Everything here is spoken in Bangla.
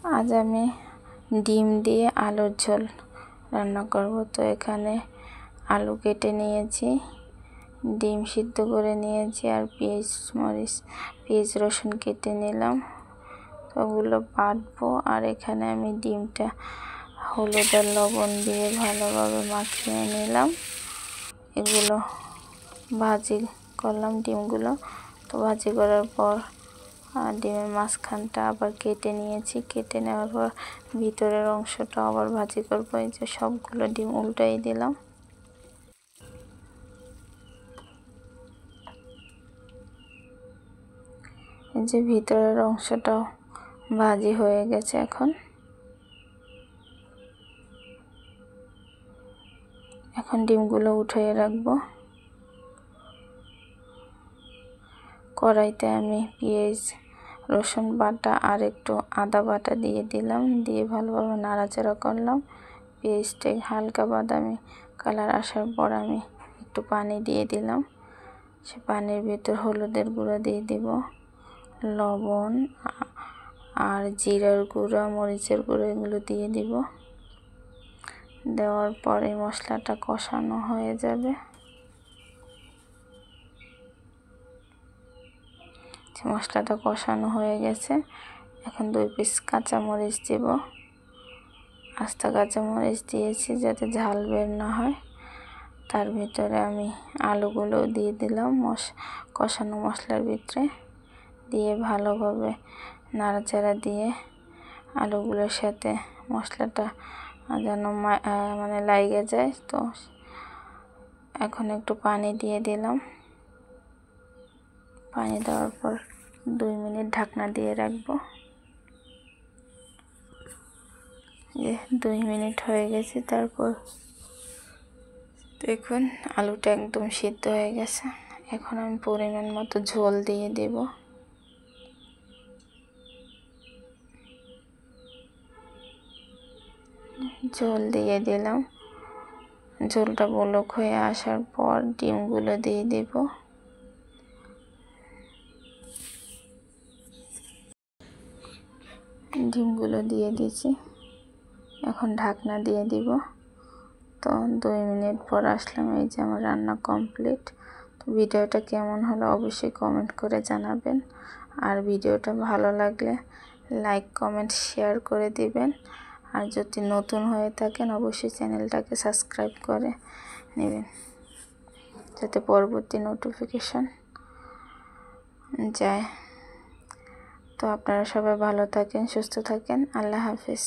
আজ আমি ডিম দিয়ে আলুর ঝোল রান্না করব। তো এখানে আলু কেটে নিয়েছি, ডিম সিদ্ধ করে নিয়েছি, আর পেঁয়াজ রসুন কেটে নিলাম। তো ওগুলো বাটবো। আর এখানে আমি ডিমটা হলুদ আর লবণ দিয়ে ভালোভাবে মাখিয়ে নিলাম। এগুলো ভাজি করলাম ডিমগুলো। তো ভাজি করার পর ডিমের মাঝখানটা আবার কেটে নিয়েছি। কেটে নেওয়ার পর ভিতরের অংশটা আবার ভাজি করবো। এই যে সবগুলো ডিম উল্টাই দিলাম। এই যে ভিতরের অংশটাও ভাজি হয়ে গেছে। এখন ডিমগুলো উঠিয়ে রাখবো। কড়াইতে আমি পেঁয়াজ রসুন বাটা আর একটু আদা বাটা দিয়ে দিলাম, দিয়ে ভালোভাবে নাড়াচাড়া করলাম। পেঁয়াজটা হালকা বাদামি কালার আসার পর আমি একটু পানি দিয়ে দিলাম। সে পানির ভিতর হলুদের গুঁড়া দিয়ে দিব, লবণ আর জিরার গুঁড়া, মরিচের গুঁড়া এগুলো দিয়ে দিব। দেওয়ার পরে মশলাটা কষানো হয়ে যাবে। মশলাটা কষানো হয়ে গেছে। এখন 2 পিস কাঁচামরিচ দিব। আস্তা কাঁচামরিচ দিয়েছি যাতে ঝাল বের না হয়। তার ভিতরে আমি আলুগুলো দিয়ে দিলাম কষানো মশলার ভিতরে, দিয়ে ভালোভাবে নাড়াচাড়া দিয়ে আলুগুলোর সাথে মশলাটা যেন মানে লাগে যায়। তো এখন একটু পানি দিয়ে দিলাম। পানি দেওয়ার পর 2 মিনিট ঢাকনা দিয়ে রাখবো। 2 মিনিট হয়ে গেছে। তারপর দেখুন আলুটা একদম সিদ্ধ হয়ে গেছে। এখন আমি পরিমাণ মতো ঝোল দিয়ে দেব। ঝোল দিয়ে দিলাম। ঝোলটা বলক হয়ে আসার পর ডিমগুলো দিয়ে দেব। ডিমগুলো দিয়ে দিয়েছি। এখন ঢাকনা দিয়ে দিব। তো 2 মিনিট পর আসলাম। এই যে আমার রান্না কমপ্লিট। তো ভিডিওটা কেমন হলো অবশ্যই কমেন্ট করে জানাবেন। আর ভিডিওটা ভালো লাগলে লাইক কমেন্ট শেয়ার করে দিবেন। আর যদি নতুন হয়ে থাকেন অবশ্যই চ্যানেলটাকে সাবস্ক্রাইব করে নেবেন যাতে পরবর্তী নোটিফিকেশন যায়। তো আপনারা সবাই ভালো থাকেন, সুস্থ থাকেন। আল্লাহ হাফেজ।